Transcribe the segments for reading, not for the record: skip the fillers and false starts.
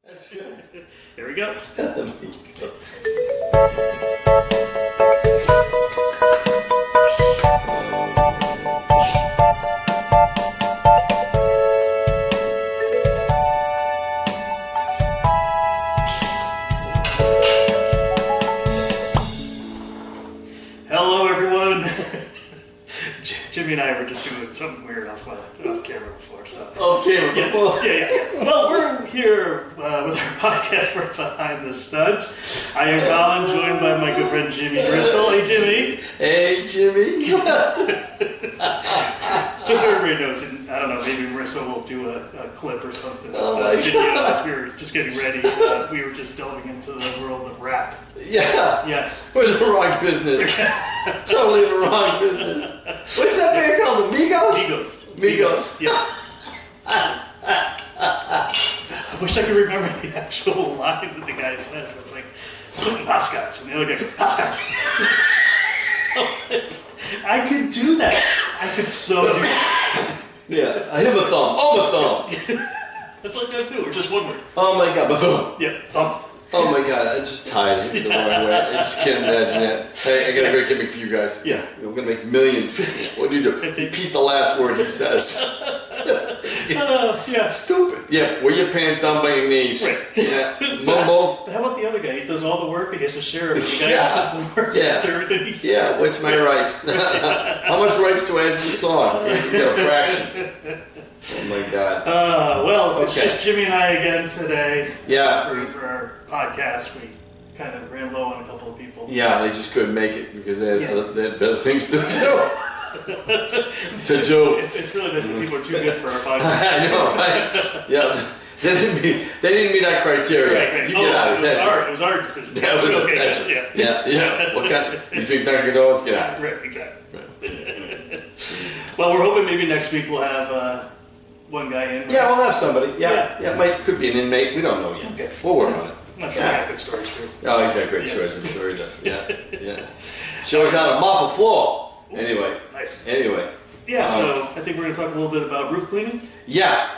That's good. There we go. Hello, everyone. Jimmy and I were just doing something weird off camera before. Off camera before? Yeah. Well, we're here with our podcast for Behind the Studs. I am Colin, joined by my good friend Jimmy Driscoll. Hey, Jimmy. Hey, Jimmy. Just so everybody knows, and I don't know, maybe Marissa will do a clip or something. Oh my God. As we were just getting ready, we were just delving into the world of rap. Yeah. Yes. We're in the wrong business. Totally in the wrong business. What's that band called? The Migos? Yeah. I wish I could remember the actual line that the guy said. It's like, hopscotch. And the other guy goes, hopscotch. I could do that. I could so do that. Yeah. I have a thumb. Oh, my thumb. That's like that too. Or just one word. Oh, my God. My thumb. Yeah, thumb. Oh, my God. I just tied it the wrong way. I just can't imagine it. Hey, I got a great gimmick for you guys. Yeah. We're going to make millions. What do you do? Repeat the last word he says. Yeah. Stupid. Yeah, wear your pants down by your knees. Right. Yeah. Mumble. How about the other guy? He does all the work and he has to share it. The guy does the work to everything he says. Yeah, what's my rights? How much rights do I have to the song? You get a fraction. Oh my God. Well, it's just Jimmy and I again today. Yeah. For our podcast, we kind of ran low on a couple of people. Yeah, they just couldn't make it because they had better things to do. It's really nice that people are too good for our podcast. I know, right? Yeah. They didn't meet that criteria. Right. You get out of it. It was our decision. Yeah, it was okay. Yeah. What kind? You drink Dunkin' Donuts? Get out. Right, exactly. Well, we're hoping maybe next week we'll have one guy in. Right? Yeah, we'll have somebody. Yeah. Mike could be an inmate. We don't know yet. Okay. We'll work on it. I'm sure he got good stories too. Oh, he's got great stories. I'm sure he does. Yeah. Shows how to mop a floor. Anyway. Nice. Yeah, so I think we're going to talk a little bit about roof cleaning. Yeah,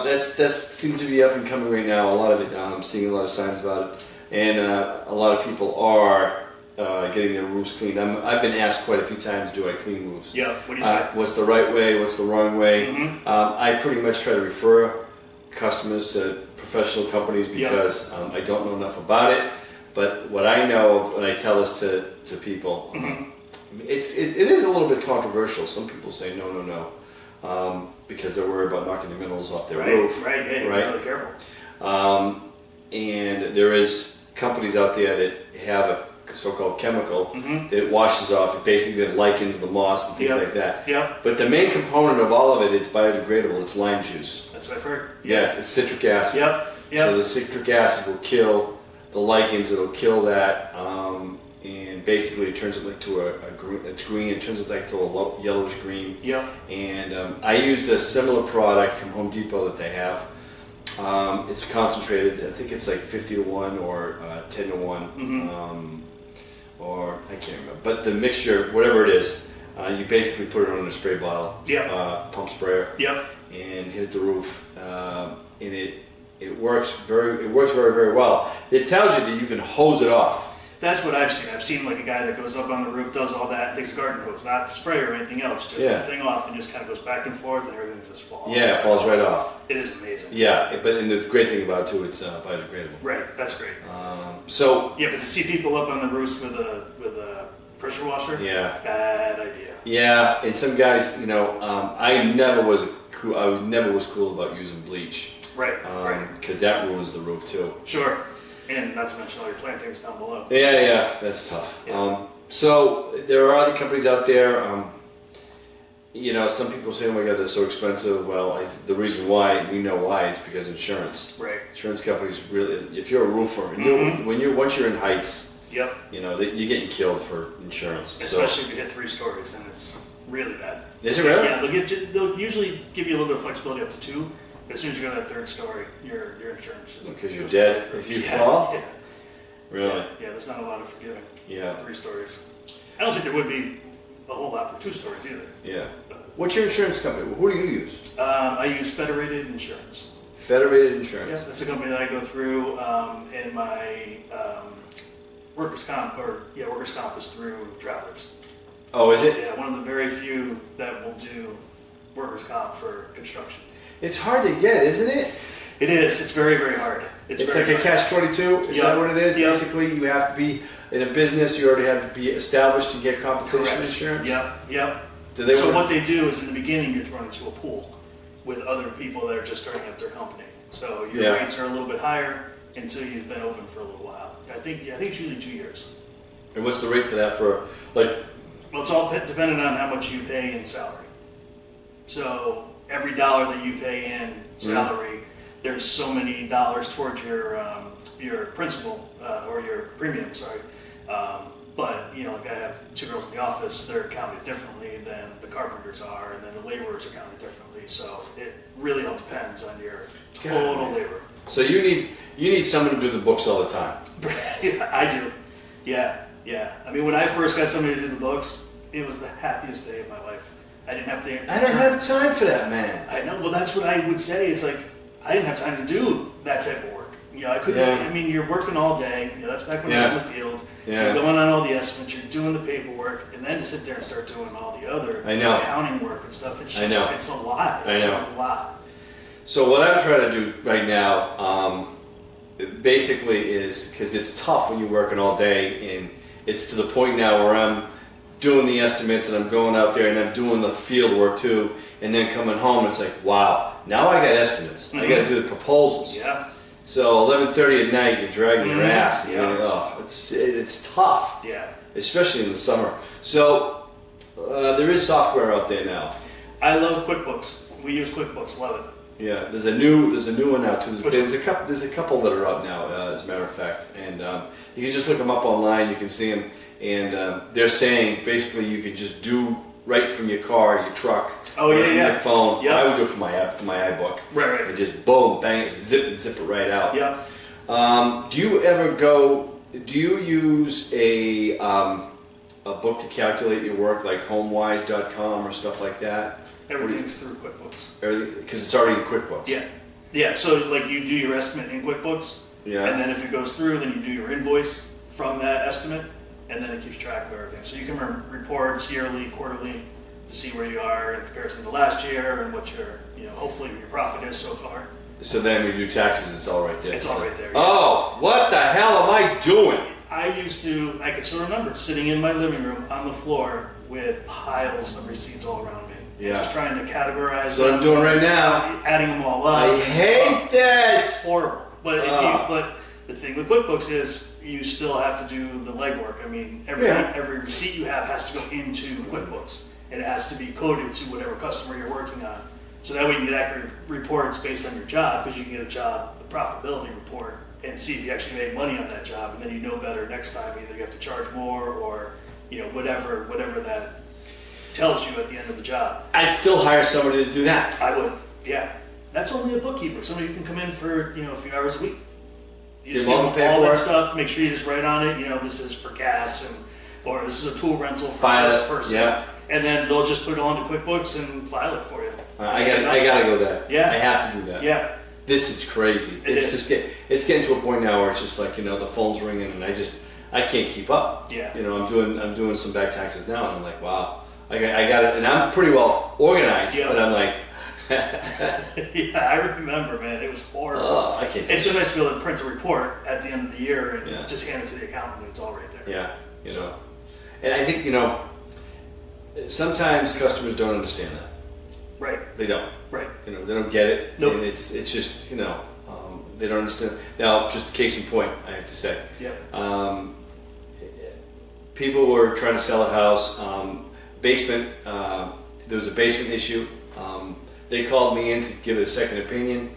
that's seems to be up and coming right now. A lot of it, I'm seeing a lot of signs about it, and a lot of people are getting their roofs cleaned. I've been asked quite a few times, do I clean roofs? Yeah, what do you say? What's the right way? What's the wrong way? Mm-hmm. I pretty much try to refer customers to professional companies because I don't know enough about it. But what I know, when I tell this to people, it is a little bit controversial. Some people say no, because they're worried about knocking the minerals off their roof. Right, yeah, you're really careful. And there is companies out there that have a so-called chemical that washes off. It basically lichens the moss and things like that. Yeah. But the main component of all of it, it's biodegradable. It's lime juice. That's what I've heard. Yeah, it's citric acid. Yep. So the citric acid will kill the lichens. It'll kill that, and basically it turns it to a green. It's green. It turns it like to a yellowish green. Yep. And I used a similar product from Home Depot that they have. It's concentrated. I think it's like 50-1 or 10-1. Or I can't remember, but the mixture, whatever it is, you basically put it on a spray bottle, pump sprayer, and hit it the roof, and it works very very well. It tells you that you can hose it off. That's what I've seen. I've seen like a guy that goes up on the roof, does all that, takes a garden hose, not spray or anything else, just the thing off, and just kind of goes back and forth, and everything just falls. Yeah, it falls right off. It is amazing. Yeah, and the great thing about it too, it's biodegradable. Right, that's great. But to see people up on the roofs with a pressure washer, bad idea. Yeah, and some guys, I never was cool about using bleach. Right. Because that ruins the roof too. Sure. And not to mention all your plantings down below. Yeah, that's tough. Yeah. So there are other companies out there. Some people say, "Oh my God, they're so expensive." Well, the reason why we know why is because insurance. Right. Insurance companies really. If you're a roofer, once you're in heights, you're getting killed for insurance. Especially if you hit 3 stories, then it's really bad. Is it really? Yeah, they'll usually give you a little bit of flexibility up to 2. As soon as you go to that 3rd story, your insurance is because you're dead if you fall. Yeah. Really? Yeah, there's not a lot of forgiving. Yeah. 3 stories. I don't think there would be a whole lot for 2 stories either. Yeah. What's your insurance company? Who do you use? I use Federated Insurance. Federated Insurance. Yeah, that's the company that I go through, and my workers' comp, workers' comp is through Travelers. Oh, is it? Yeah, one of the very few that will do workers' comp for construction. It's hard to get, isn't it? It is. It's very, very hard. It's like a catch-22. Is that what it is? Yep. Basically, you have to be in a business. You already have to be established to get compensation insurance. Yep. So what they do is in the beginning you're thrown into a pool with other people that are just starting up their company. So your rates are a little bit higher until you've been open for a little while. I think it's usually 2 years. And what's the rate for that for like? Well, it's all dependent on how much you pay in salary. So every dollar that you pay in salary, there's so many dollars towards your principal or your premium. Sorry. But, like I have 2 girls in the office, they're counted differently than the carpenters are, and then the laborers are counted differently. So it really all depends on your total labor. So you need someone to do the books all the time. Yeah, I do. Yeah. I mean, when I first got somebody to do the books, it was the happiest day of my life. I didn't have to. I don't have time for that, man. I know. Well, that's what I would say. It's like I didn't have time to do that type of work. I couldn't. Yeah. I mean, you're working all day. That's back when I was in the field. Yeah. You're going on all the estimates. You're doing the paperwork, and then to sit there and start doing all the other accounting work and stuff. It's just, it's a lot. It's a lot. So what I'm trying to do right now, basically, is because it's tough when you're working all day, and it's to the point now where I'm doing the estimates and I'm going out there and I'm doing the field work too, and then coming home it's like, wow, now I got estimates. I got to do the proposals. Yeah. So 11:30 at night, you're dragging your ass. It's tough. Yeah. Especially in the summer. So there is software out there now. I love QuickBooks. We use QuickBooks. Love it. Yeah. There's a new one now too. There's a couple that are out now, as a matter of fact, and you can just look them up online. You can see them, and they're saying basically you can just do right from your car, your truck, from your phone. Yep. I would do it from my iBook. Right. And just boom, bang it, zip it right out. Yep. Do you use a book to calculate your work, like homewise.com or stuff like that? Everything's through QuickBooks. Everything, because it's already in QuickBooks. Yeah. So like you do your estimate in QuickBooks. Yeah. And then if it goes through, then you do your invoice from that estimate. And then it keeps track of everything. So you can run reports yearly, quarterly to see where you are in comparison to last year and what your, hopefully your profit is so far. So then when you do taxes, it's all right there. It's all right there. Oh, what the hell am I doing? I can still remember sitting in my living room on the floor with piles of receipts all around me. Yeah. Just trying to categorize them. What I'm doing right now. Adding them all up. I hate this. Horrible. But the thing with QuickBooks is you still have to do the legwork. I mean, every receipt you have has to go into QuickBooks. It has to be coded to whatever customer you're working on. So that way you can get accurate reports based on your job, because you can get a profitability report and see if you actually made money on that job, and then you know better next time. Either you have to charge more or whatever that tells you at the end of the job. I'd still hire somebody to do that. I would, yeah. That's only a bookkeeper. Somebody who can come in for a few hours a week. You just give them all that stuff. Make sure you just write on it. This is for gas, or this is a tool rental for this person. Yeah. And then they'll just put it onto QuickBooks and file it for you. I gotta go there. Yeah. I have to do that. Yeah. This is crazy. It's getting to a point now where it's just like the phone's ringing and I can't keep up. Yeah. I'm doing some back taxes now and I'm like, wow, I got it, and I'm pretty well organized, but I'm like. Yeah, I remember, man. It was horrible. Oh, I can't. It's so nice to be able to print a report at the end of the year and just hand it to the accountant, and it's all right there. Yeah, and I think sometimes customers don't understand that. Right. They don't. Right. They don't get it. Nope. And it's just they don't understand. Now, just a case in point, I have to say. Yeah. People were trying to sell a house. Basement. There was a basement issue. They called me in to give it a second opinion,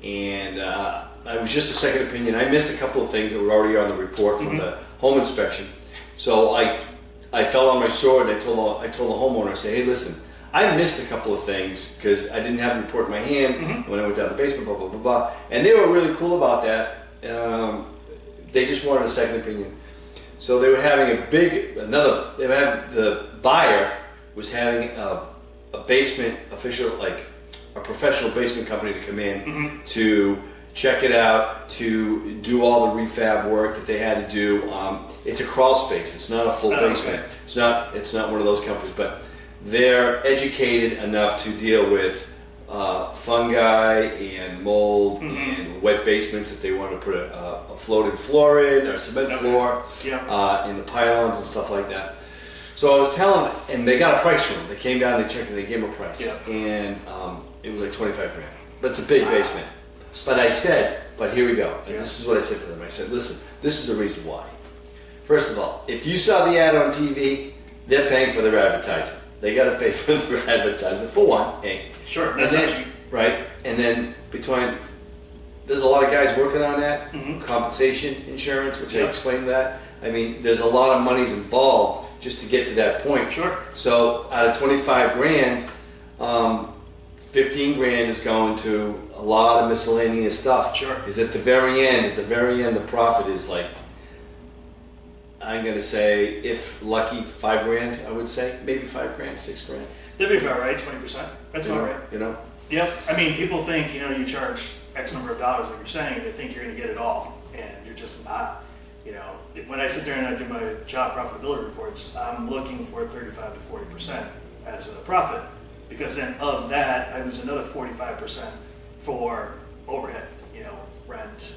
and I was just a second opinion. I missed a couple of things that were already on the report from the home inspection. So I fell on my sword and I told the homeowner, I said, hey, listen, I missed a couple of things because I didn't have the report in my hand when I went down the basement, blah, blah, blah, blah. And they were really cool about that. They just wanted a second opinion. So they were having the buyer was having a basement official, a professional basement company to come in to check it out, to do all the refab work that they had to do. It's a crawl space. It's not a full basement. Okay. It's not one of those companies, but they're educated enough to deal with fungi and mold and wet basements if they want to put a floated floor in or cement floor in the pylons and stuff like that. So I was telling them, and they got a price from them. They came down, they checked, and they gave them a price, and it was like 25 grand. That's a big basement. But I said, but here we go. And this is what I said to them. I said, listen, this is the reason why. First of all, if you saw the ad on TV, they're paying for their advertisement. They got to pay for their advertisement for one. Sure, that's then, right. And then there's a lot of guys working on that compensation insurance, which I explained that. I mean, there's a lot of monies involved just to get to that point. Sure. So out of 25 grand, 15 grand is going to a lot of miscellaneous stuff. Sure. Is at the very end, the profit is like, I'm going to say, if lucky, 5 grand, I would say. Maybe 5 grand, 6 grand. That'd be about right, 20%. That's about right. You know? Yep. I mean, people think, you charge X number of dollars, like you're saying, they think you're going to get it all, and you're just not. When I sit there and I do my job profitability reports, I'm looking for 35 to 40% as a profit, because then of that, I lose another 45% for overhead, rent,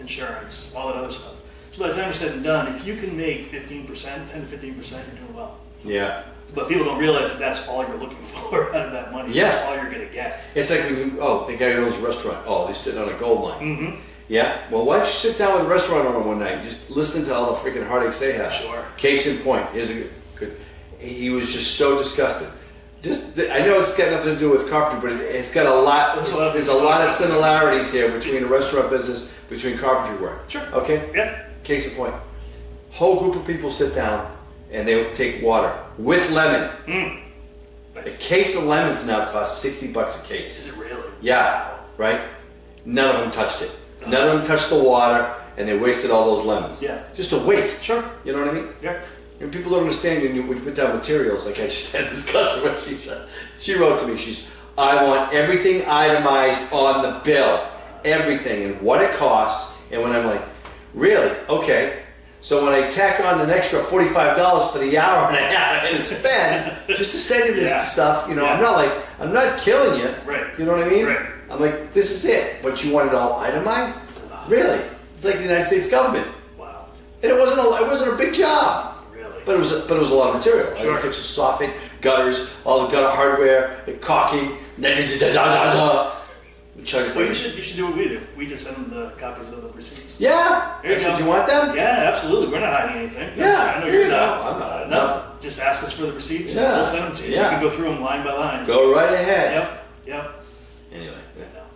insurance, all that other stuff. So by the time it's said and done, if you can make 15%, 10 to 15%, you're doing well. Yeah. But people don't realize that that's all you're looking for out of that money. Yeah. That's all you're going to get. It's like when the guy who owns a restaurant, they're sitting on a gold mine. Yeah? Well, why don't you sit down with a restaurant owner one night and just listen to all the freaking heartaches they have? Sure. Case in point, here's a good he was just so disgusted. I know it's got nothing to do with carpentry, but it's got a lot. There's a lot of similarities here between the restaurant business, between carpentry work. Sure. Okay? Yeah. Case in point. Whole group of people sit down and they will take water with lemon. Nice. A case of lemons now costs $60 a case. Is it really? Yeah, right? None of them touched it. None of them touched the water, and they wasted all those lemons. Yeah. Just a waste. Sure. You know what I mean? Yeah. And people don't understand when you put down materials. Like I just had this customer, she wrote to me, I want everything itemized on the bill. Everything, and what it costs. And when I'm like, really? Okay. So when I tack on an extra $45 for the hour and a half I had to spend just to send you this stuff, I'm not killing you. Right. You know what I mean? Right. I'm like, this is it. But you want it all itemized? Really? It's like the United States government. Wow. And it wasn't a big job. Really? But it was a lot of material. Sure. I had to fix the soffit, gutters, all the gutter hardware, the caulking. Well, you should do what we do. We just send them the copies of the receipts. Yeah. There you I said, go. you want them? Yeah, absolutely. We're not hiding anything. Yeah. I know here you're you go. not. I'm not. No. Just ask us for the receipts. Yeah. We'll send them to you. Yeah. You can go through them line by line. Go right ahead. Yep. Anyway,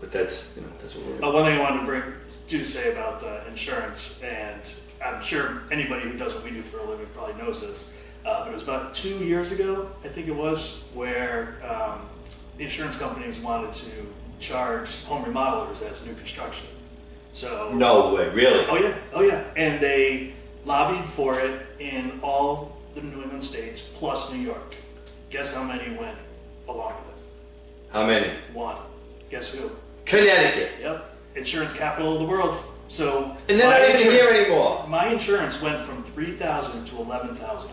but that's what we're doing. One thing I wanted to say about insurance, and I'm sure anybody who does what we do for a living probably knows this, but it was about 2 years ago, I think it was, where the insurance companies wanted to charge home remodelers as new construction. So No way, really? Oh yeah, and they lobbied for it in all the New England states plus New York. Guess how many went along with it? How many? One. Guess who? Connecticut. Yep. Insurance capital of the world. So And they're not even here anymore. My insurance went from 3,000 to 11,000.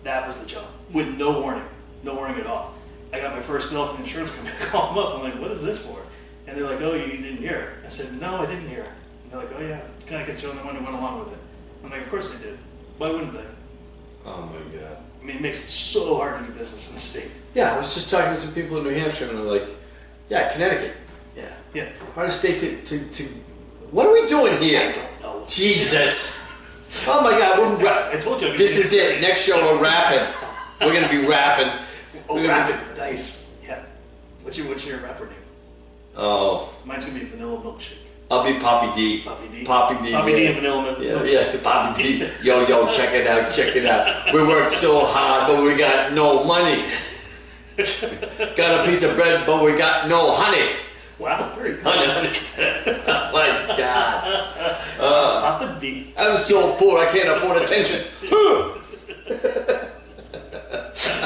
That was the jump, with no warning at all. I got my first bill from the insurance company. I call them up. I'm like, what is this for? And they're like, oh, you didn't hear it. I said, no, I didn't hear it. And they're like, oh yeah, kind of gets you on the one who went along with it. I'm like, of course they did. Why wouldn't they? Oh my God. I mean, it makes it so hard to do business in the state. Yeah, I was just talking to some people in New Hampshire, and they're like, yeah, Connecticut. Yeah. Hardest state to what are we doing here? I don't know. Jesus. Oh my God, I told you. This is it. Next show we're rapping. We're gonna be rapping. Oh, rapping. Nice. Yeah. What's your rapper name? Oh. Mine's gonna be Vanilla Milkshake. I'll be Poppy D. Poppy D. Poppy D. Poppy D and Vanilla Milkshake. Yeah, Poppy D. Yo, check it out. We worked so hard, but we got no money. Got a piece of bread, but we got no honey. Wow, very good. Honey. Oh my God. Papa D. I'm so poor I can't afford attention.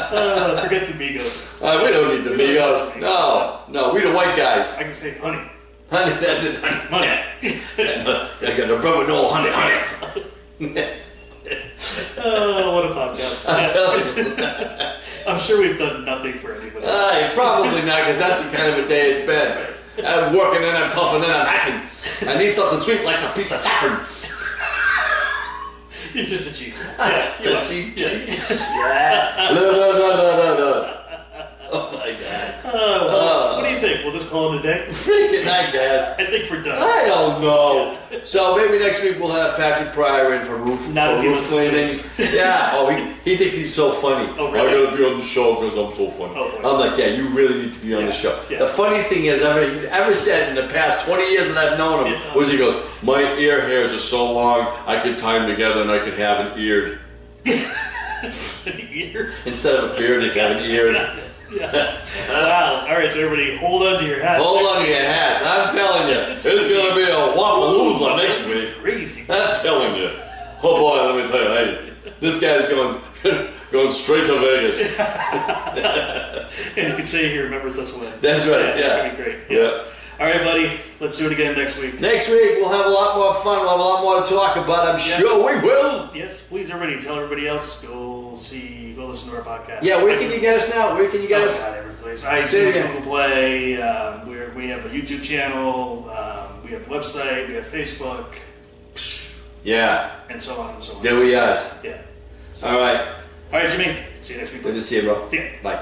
Forget the Migos. We don't need the Migos. No, we the white guys. I can say honey. Honey, that's it, honey. I got no problem with no honey. Oh, what a podcast. I'm telling you. I'm sure we've done nothing for anybody. Probably not, because that's what kind of a day it's been. I'm working and I'm coughing and I'm hacking. I need something sweet like some piece of saffron. You're just a genius. Yeah. No. Oh my God. What do you think? We'll just call it a day? Freaking, I guess. I think we're done. I don't know. So maybe next week we'll have Patrick Pryor in for roof cleaning. Yeah. Oh, he thinks he's so funny. Oh, really? I gotta be on the show because I'm so funny. Oh, I'm like, yeah, you really need to be on the show. Yeah. The funniest thing he's ever said in the past 20 years that I've known him was he goes, my ear hairs are so long I could tie them together and I could have an eared. An ear? Instead of a beard, you have an eared. Yeah. Wow. All right, so everybody hold on to your hats. Hold on to your hats. I'm telling you. It's going to be a whoppalooza next week. Crazy. I'm telling you. Oh boy, let me tell you. Hey, this guy's going straight to Vegas. And you can say he remembers us when. That's right, It's going to be great. Yeah. All right, buddy. Let's do it again next week. Next week, we'll have a lot more fun. We'll have a lot more to talk about. I'm sure we will. Yes, please, everybody. Tell everybody else. Go listen to our podcast. Yeah, where can you get us now? Where can you get us? God, every place. iTunes, Google Play. We have a YouTube channel. We have a website. We have Facebook. Yeah. And so on and so on. There we are. Yeah. So, All right. All right, Jimmy. See you next week. Good to see you, bro. See ya. Bye.